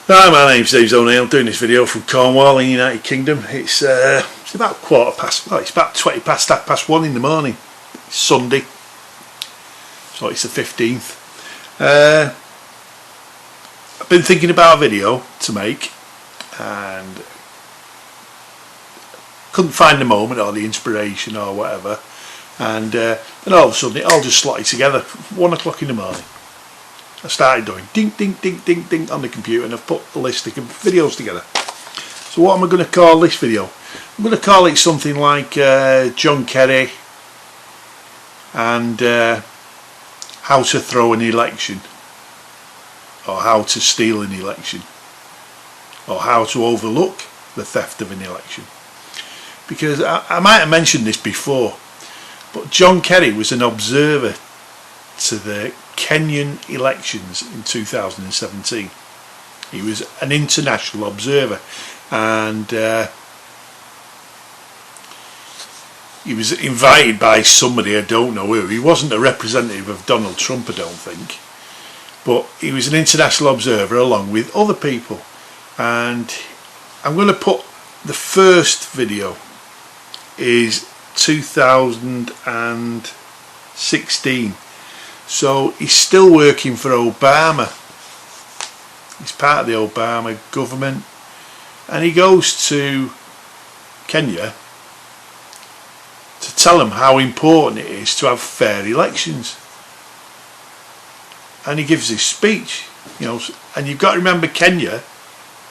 Hi, my name's Steve O'Neill, doing this video from Cornwall in the United Kingdom. It's about it's about 20 past 1:30 in the morning. It's Sunday, so it's the 15th. I've been thinking about a video to make and couldn't find the moment or the inspiration or whatever, and then all of a sudden it all just slotted together. 1 o'clock in the morning. I started doing ding ding ding ding ding on the computer, and I've put a list of videos together. So what am I going to call this video? I'm going to call it something like John Kerry and how to throw an election, or how to steal an election, or how to overlook the theft of an election. Because I might have mentioned this before, but John Kerry was an observer to the Kenyan elections in 2017. He was an international observer, and he was invited by somebody, I don't know who. He wasn't a representative of Donald Trump, I don't think, but he was an international observer along with other people. And I'm going to put the first video is 2016. So he's still working for Obama. He's part of the Obama government, and he goes to Kenya to tell them how important it is to have fair elections. And he gives this speech, you know, and you've got to remember Kenya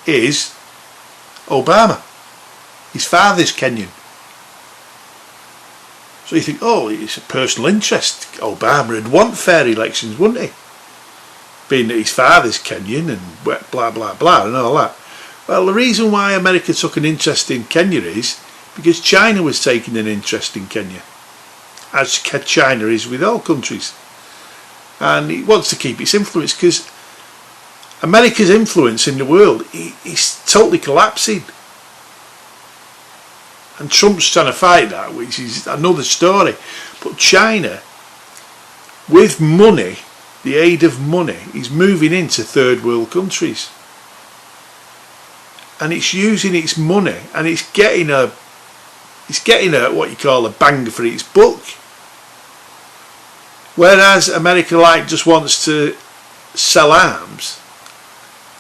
is Obama. His father's Kenyan. So you think, oh, it's a personal interest. Obama would want fair elections, wouldn't he? Being that his father's Kenyan and blah blah blah and all that. Well, the reason why America took an interest in Kenya is because China was taking an interest in Kenya, as China is with all countries. And it wants to keep its influence, because America's influence in the world is totally collapsing. And Trump's trying to fight that, which is another story. But China, with money, the aid of money, is moving into third world countries. And it's using its money, and it's getting a what you call a bang for its buck. Whereas America just wants to sell arms,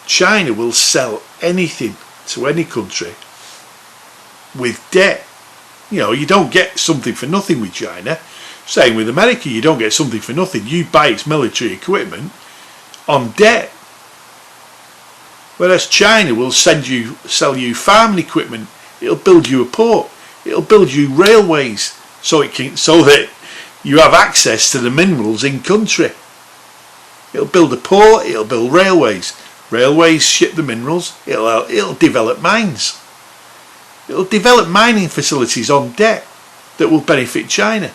China will sell anything to any country with debt. You know, you don't get something for nothing with China. Same with America, you don't get something for nothing. You buy its military equipment on debt. Whereas China will sell you farming equipment. It'll build you a port. It'll build you railways so that you have access to the minerals in country. It'll build a port. It'll build railways. Railways ship the minerals. It'll develop mines. It'll develop mining facilities on debt that will benefit China.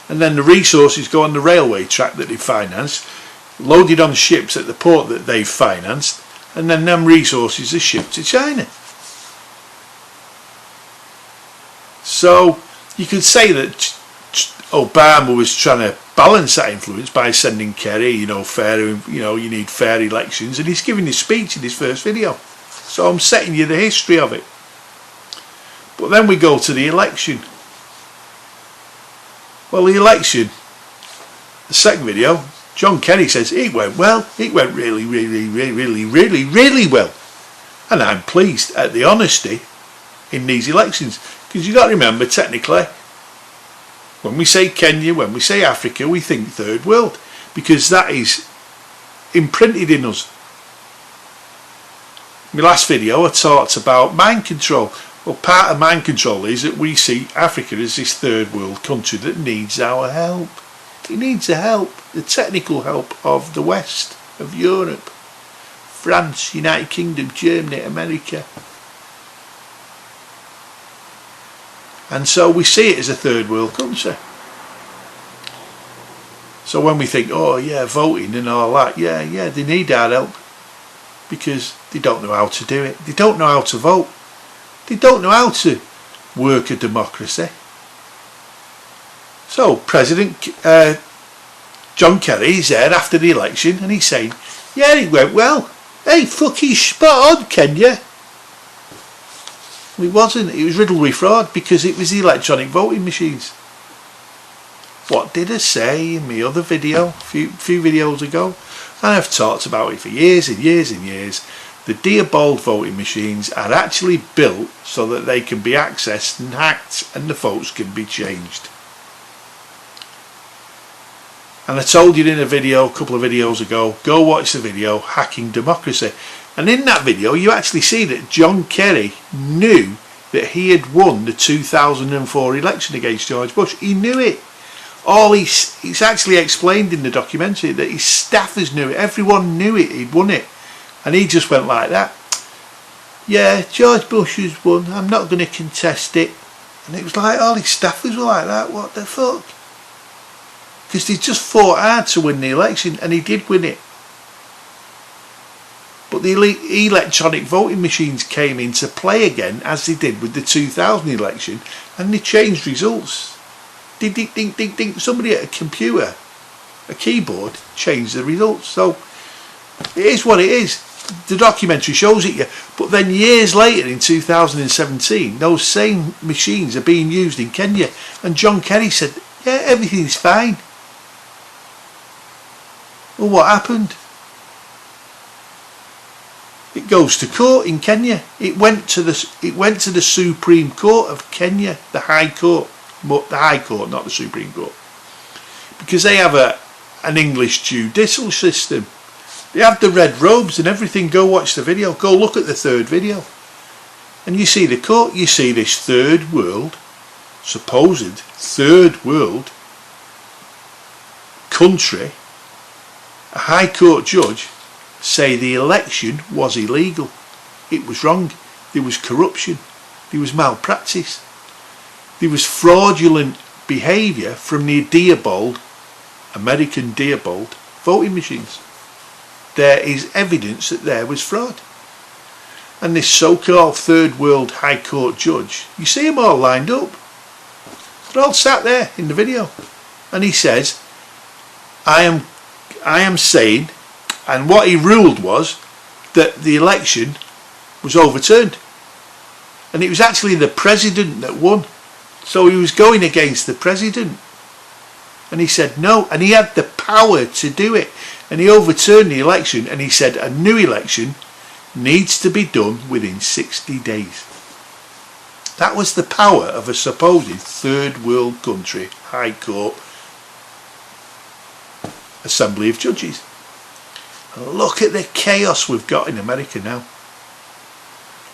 And then the resources go on the railway track that they financed, loaded on ships at the port that they've financed, and then them resources are shipped to China. So you could say that Obama was trying to balance that influence by sending Kerry, you know, you need fair elections, and he's giving his speech in his first video. So I'm setting you the history of it. But then we go to the election. Well, the election, the second video, John Kerry says it went well. It went really, really, really, really, really, really well. And I'm pleased at the honesty in these elections. Because you've got to remember, technically, when we say Kenya, when we say Africa, we think third world. Because that is imprinted in us. In my last video, I talked about mind control. Well, part of mind control is that we see Africa as this third world country that needs our help. It needs the help, the technical help of the West, of Europe, France, United Kingdom, Germany, America. And so we see it as a third world country. So when we think, oh yeah, voting and all that, yeah, they need our help, because they don't know how to do it. They don't know how to vote. They don't know how to work a democracy. So President John Kerry is there after the election, and he's saying, yeah, it went well. Hey, fucking spot on, Kenya. It wasn't. It was riddled with fraud because it was the electronic voting machines. What did I say in my other video, a few videos ago? And I've talked about it for years and years and years. The Diebold voting machines are actually built so that they can be accessed and hacked and the votes can be changed. And I told you in a video, a couple of videos ago, go watch the video, Hacking Democracy. And in that video you actually see that John Kerry knew that he had won the 2004 election against George Bush. He knew it. It's actually explained in the documentary that his staffers knew it. Everyone knew it. He'd won it. And he just went like that. Yeah, George Bush has won. I'm not going to contest it. And it was like all his staffers were like that. What the fuck? Because they just fought hard to win the election, and he did win it. But the electronic voting machines came into play again, as they did with the 2000 election, and they changed results. Ding, ding, ding, ding, ding. Somebody at a computer, a keyboard, changed the results. So it is what it is. The documentary shows it you. But then years later, in 2017, those same machines are being used in Kenya, and John Kerry said, yeah, everything's fine. Well, what happened? It goes to court in Kenya. It went to the Supreme Court of Kenya, the High Court, not the Supreme Court, because they have an English judicial system. They have the red robes and everything. Go watch the video. Go look at the third video, and you see the court. You see this supposed third world country, a High Court judge, say the election was illegal. It was wrong. There was corruption. There was malpractice. There was fraudulent behaviour from the American Diebold voting machines. There is evidence that there was fraud. And this so-called third world High Court judge, you see them all lined up. They're all sat there in the video. And he says, I am saying, and what he ruled was that the election was overturned. And it was actually the president that won. So he was going against the president. And he said no, and he had the power to do it. And he overturned the election, and he said a new election needs to be done within 60 days. That was the power of a supposed third world country High Court Assembly of Judges. And look at the chaos we've got in America now.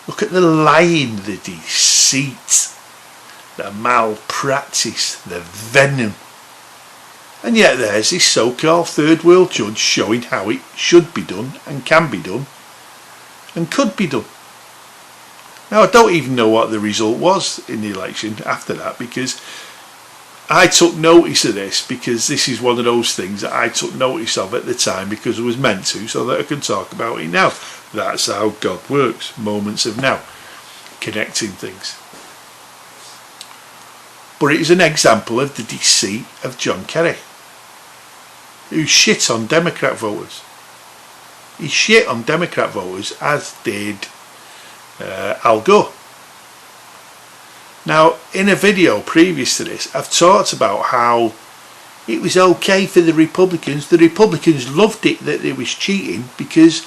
Look at the lying, the deceit, the malpractice, the venom. And yet there's this so-called third world judge showing how it should be done and can be done and could be done. Now I don't even know what the result was in the election after that, because I took notice of this, because this is one of those things that I took notice of at the time because I was meant to, so that I can talk about it now. That's how God works. Moments of now. Connecting things. But it is an example of the deceit of John Kerry, who shit on Democrat voters. He shit on Democrat voters, as did Al Gore. Now, in a video previous to this, I've talked about how it was okay for the Republicans. The Republicans loved it that it was cheating because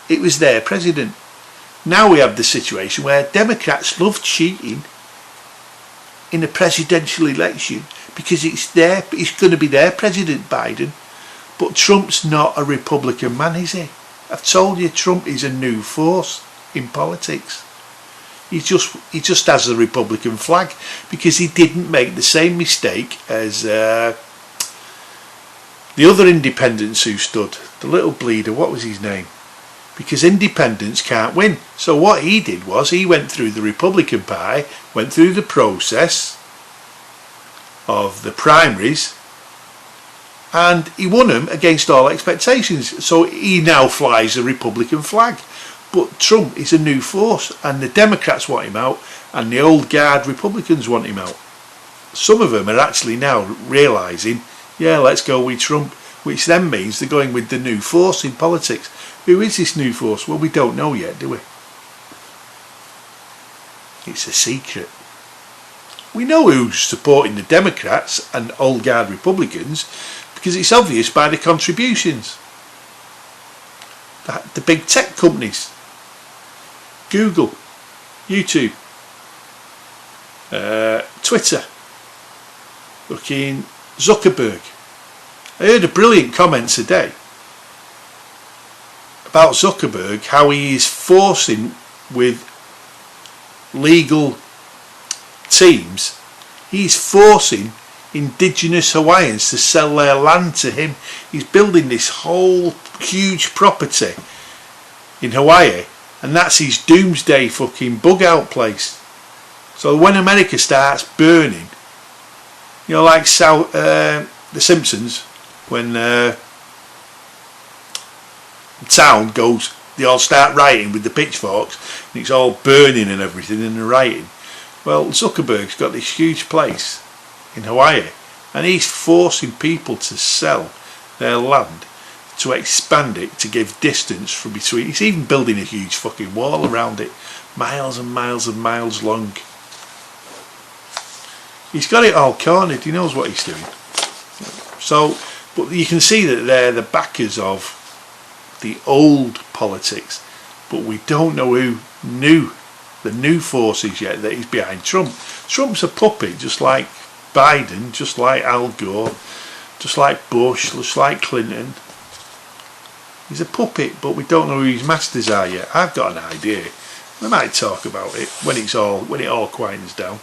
it was their president. Now we have the situation where Democrats love cheating in a presidential election because it's going to be their president, Biden. But Trump's not a Republican man, is he? I've told you, Trump is a new force in politics. He just has the Republican flag because he didn't make the same mistake as the other independents who stood. The little bleeder, what was his name? Because independents can't win. So what he did was he went through the Republican Party, went through the process of the primaries, and he won them against all expectations. So he now flies the Republican flag. But Trump is a new force, and the Democrats want him out, and the old guard Republicans want him out. Some of them are actually now realising, yeah, let's go with Trump, which then means they're going with the new force in politics, Who is this new force? Well, we don't know yet, do we? It's a secret. We know who's supporting the Democrats and old guard Republicans because it's obvious by the contributions. The big tech companies, Google, YouTube, Twitter, looking Zuckerberg. I heard a brilliant comment today about Zuckerberg, how he is forcing with legal teams, he's forcing indigenous Hawaiians to sell their land to him. He's building this whole huge property in Hawaii, and that's his doomsday fucking bug out place. So when America starts burning, you know, like The Simpsons, when the town goes, they all start rioting with the pitchforks and it's all burning and everything and they're rioting. Well, Zuckerberg's got this huge place in Hawaii and he's forcing people to sell their land to expand it, to give distance from between. He's even building a huge fucking wall around it, miles and miles and miles long. He's got it all cornered. He knows what he's doing. So, but you can see that they're the backers of the old politics, but we don't know who the new forces yet that is behind Trump. Trump's a puppet, just like Biden, just like Al Gore, just like Bush, just like Clinton. He's a puppet, but we don't know who his masters are yet. I've got an idea. We might talk about it when it all quietens down.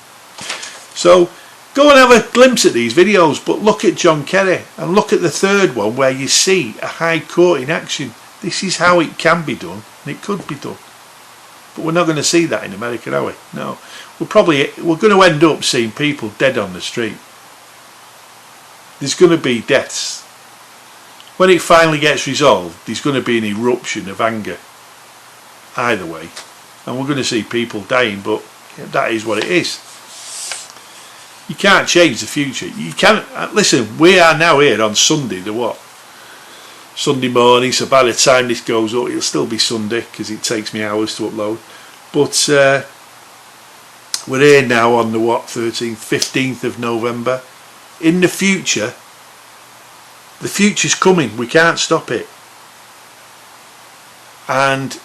So go and have a glimpse at these videos, but look at John Kerry and look at the third one where you see a high court in action. This is how it can be done, and it could be done. But we're not going to see that in America, are we? No. We're going to end up seeing people dead on the street. There's going to be deaths. When it finally gets resolved, there's going to be an eruption of anger. Either way. And we're going to see people dying, but that is what it is. You can't change the future. You can't. Listen, we are now here on Sunday, Sunday morning, so by the time this goes up it'll still be Sunday because it takes me hours to upload, but we're here now on the 15th of November. In the future's coming, we can't stop it, and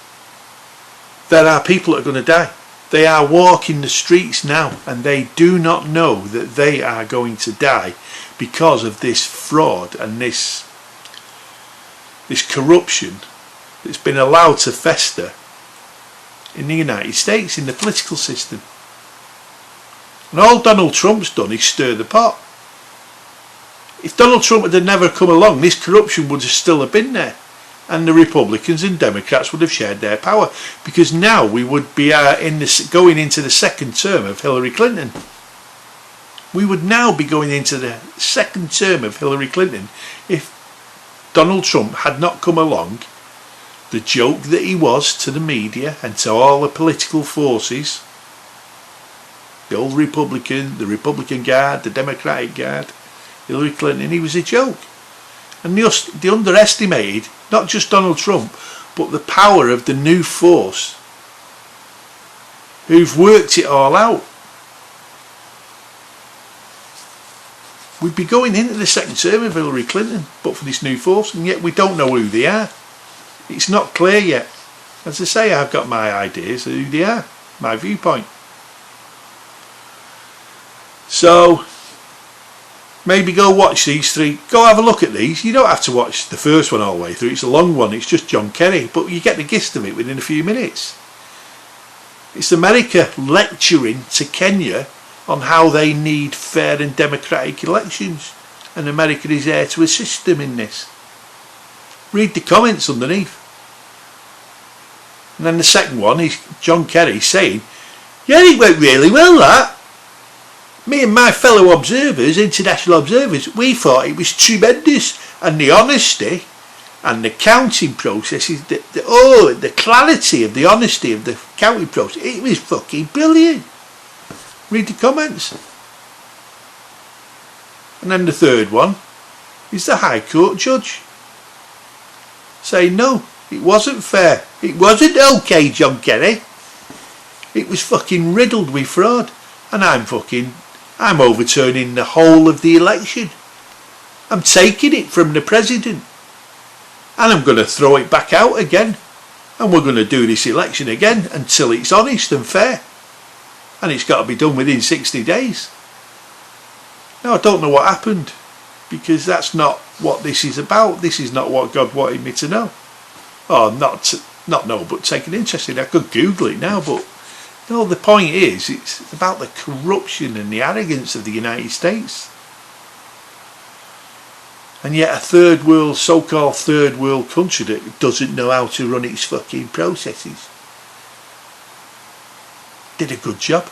there are people that are going to die. They are walking the streets now and they do not know that they are going to die because of this fraud and this corruption that's been allowed to fester in the United States, in the political system. And all Donald Trump's done is stir the pot. If Donald Trump had never come along, this corruption would have still have been there, and the Republicans and Democrats would have shared their power, because now we would be going into the second term of Hillary Clinton. We would now be going into the second term of Hillary Clinton if Donald Trump had not come along, the joke that he was to the media and to all the political forces, the old Republican, the Republican Guard, the Democratic Guard, Hillary Clinton. He was a joke. And they underestimated not just Donald Trump, but the power of the new force who've worked it all out. We'd be going into the second term of Hillary Clinton, but for this new force, and yet we don't know who they are. It's not clear yet. As I say, I've got my ideas of who they are, my viewpoint. So maybe go watch these three. Go have a look at these. You don't have to watch the first one all the way through. It's a long one. It's just John Kerry, but you get the gist of it within a few minutes. It's America lecturing to Kenya on how they need fair and democratic elections, and America is there to assist them in this. Read the comments underneath. And then the second one is John Kerry saying, yeah, it went really well, that. Me and my fellow observers, international observers, we thought it was tremendous, and the honesty and the counting processes, the clarity of the honesty of the counting process, it was fucking brilliant. Read the comments. And then the third one is the High Court judge saying no, It wasn't fair. It wasn't okay, John Kerry. It was fucking riddled with fraud. And I'm overturning the whole of the election. I'm taking it from the president. And I'm going to throw it back out again. And we're going to do this election again until it's honest and fair. And it's got to be done within 60 days. Now, I don't know what happened, because that's not what this is about. This is not what God wanted me to know. Oh, not know, but take an interest in it. I could Google it now, but no, the point is, it's about the corruption and the arrogance of the United States. And yet a so-called third world country that doesn't know how to run its fucking processes did a good job.